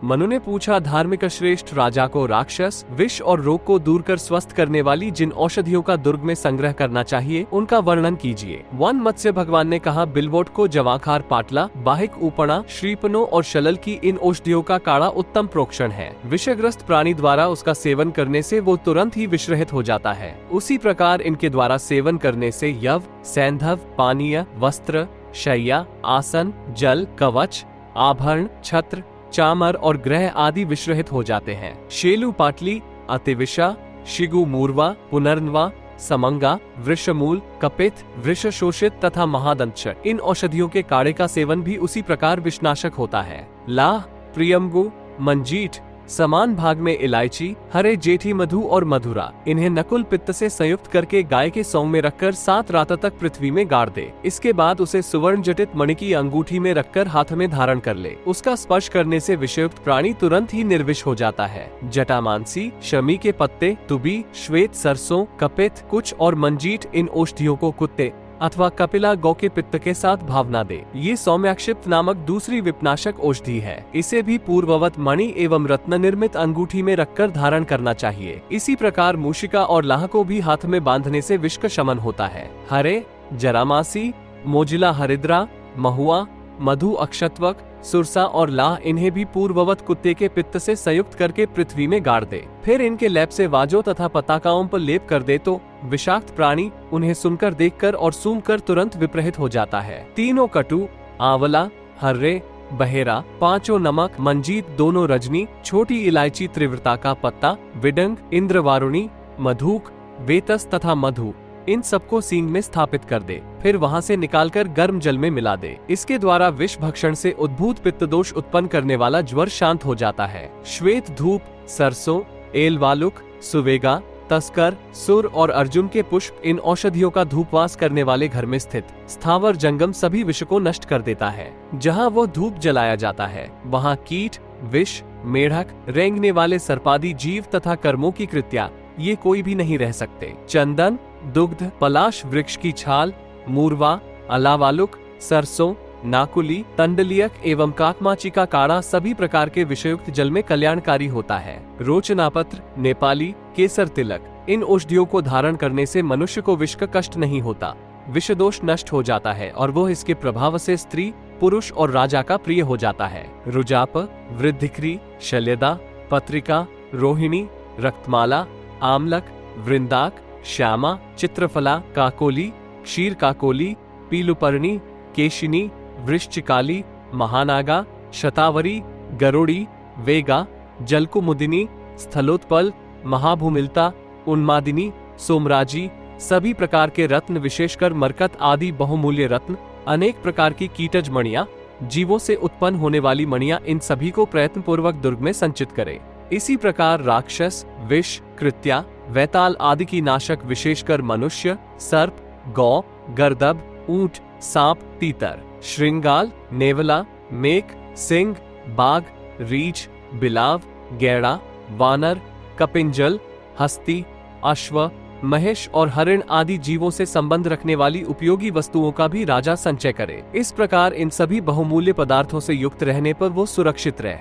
मनु ने पूछा, धार्मिक श्रेष्ठ राजा को राक्षस, विष और रोग को दूर कर स्वस्थ करने वाली जिन औषधियों का दुर्ग में संग्रह करना चाहिए उनका वर्णन कीजिए। वन मत्स्य भगवान ने कहा, बिल्वोट को जवाखार पाटला, बाहिक ऊपड़ा, श्रीपनो और शलल की इन औषधियों का काढ़ा उत्तम प्रोक्षण है। विषग्रस्त प्राणी द्वारा उसका सेवन करने से वो तुरंत ही विषरहित हो जाता है। उसी प्रकार इनके द्वारा सेवन करने से यव, सैंधव, पानीय, वस्त्र, शैया, आसन, जल, कवच, आभरण, छत्र, चामर और ग्रह आदि विषरहित हो जाते हैं। शेलु पाटली, अतिविषा, शिगु मूर्वा, पुनर्नवा, समंगा, वृषमूल, कपित, वृषशोषित तथा महादंश इन औषधियों के काढ़े का सेवन भी उसी प्रकार विषनाशक होता है। लाह, प्रियम्बु, मंजीठ, समान भाग में इलायची, हरे जेठी मधु और मधुरा, इन्हें नकुल पित्त से संयुक्त करके गाय के सौं में रखकर 7 रातों तक पृथ्वी में गाड़ दे। इसके बाद उसे सुवर्ण जटित मणि की अंगूठी में रखकर हाथ में धारण कर ले। उसका स्पर्श करने से विषयुक्त प्राणी तुरंत ही निर्विष हो जाता है। जटामांसी, शमी के पत्ते, तुबी, श्वेत सरसों, कपित, कुछ और मंजीठ इन औषधियों को कुत्ते अथवा कपिला गौ के पित्त के साथ भावना दे। ये सौम्याक्षिप्त नामक दूसरी विपनाशक औषधि है। इसे भी पूर्ववत मणि एवं रत्न निर्मित अंगूठी में रखकर धारण करना चाहिए। इसी प्रकार मूषिका और लाह को भी हाथ में बांधने से विष का शमन होता है। हरे, जरामासी, मोजिला हरिद्रा, महुआ, मधु अक्षतवक, सुरसा और लाह इन्हें भी पूर्ववत कुत्ते के पित्त से संयुक्त करके पृथ्वी में गाड़ दे। फिर इनके लेप से वाजों तथा पताकाओं पर लेप कर दे तो विषाक्त प्राणी उन्हें सुनकर, देखकर और सूंघकर तुरंत विप्रहित हो जाता है। तीनों कटु, आंवला, हर्रे, बहेरा, पांचों नमक, मंजीत, दोनों रजनी, छोटी इलायची, त्रिवृता का पत्ता, विडंग, इंद्रवारुणी, मधुक, वेतस तथा मधु इन सबको सींग में स्थापित कर दे। फिर वहां से निकालकर गर्म जल में मिला दे। इसके द्वारा विष भक्षण से उद्भूत पित्त दोष उत्पन्न करने वाला ज्वर शांत हो जाता है। श्वेत धूप, सरसों, एलवालुक, सुवेगा, तस्कर, सुर और अर्जुन के पुष्प इन औषधियों का धूपवास करने वाले घर में स्थित स्थावर जंगम सभी विष को नष्ट कर देता है। जहाँ वो धूप जलाया जाता है वहाँ कीट, विष, मेढक, रेंगने वाले सर्पादी जीव तथा कर्मों की कृत्या ये कोई भी नहीं रह सकते। चंदन, दुग्ध, पलाश वृक्ष की छाल, मूर्वा, अलावालुक, सरसों, नाकुली, तंडलियक एवं काकमाची का काढ़ा सभी प्रकार के विषयुक्त जल में कल्याणकारी होता है। रोचनापत्र, नेपाली, केसर तिलक इन औषधियों को धारण करने से मनुष्य को विष का कष्ट नहीं होता। विषदोष नष्ट हो जाता है और वो इसके प्रभाव से स्त्री, पुरुष और राजा का प्रिय हो जाता है। रुजाप, वृद्धिक्री, शल्यदा, पत्रिका, रोहिणी, रक्तमाला, आमलक, वृंदाक, श्यामा, चित्रफला, काकोली, क्षीर काकोली, पीलुपर्णी, केशिनी, वृश्चिकाली, महानागा, शतावरी, गरुड़ी, वेगा, जलकुमुदिनी, स्थलोत्पल, महाभूमिलता, उन्मादिनी, सोमराजी, सभी प्रकार के रत्न विशेषकर मरकत आदि बहुमूल्य रत्न, अनेक प्रकार की कीटज मणियां, जीवों से उत्पन्न होने वाली मणियां इन सभी को प्रयत्न पूर्वक दुर्ग में संचित करे। इसी प्रकार राक्षस, विष, कृत्या, वैताल आदि की नाशक विशेषकर मनुष्य, सर्प, गौ, गर्दभ, ऊंट, सांप, तीतर, श्रृंगाल, नेवला, मेक, सिंह, बाघ, रीछ, बिलाव, गैड़ा, वानर, कपिंजल, हस्ती, अश्व, महेश और हरिण आदि जीवों से संबंध रखने वाली उपयोगी वस्तुओं का भी राजा संचय करे। इस प्रकार इन सभी बहुमूल्य पदार्थों से युक्त रहने पर वो सुरक्षित रहे।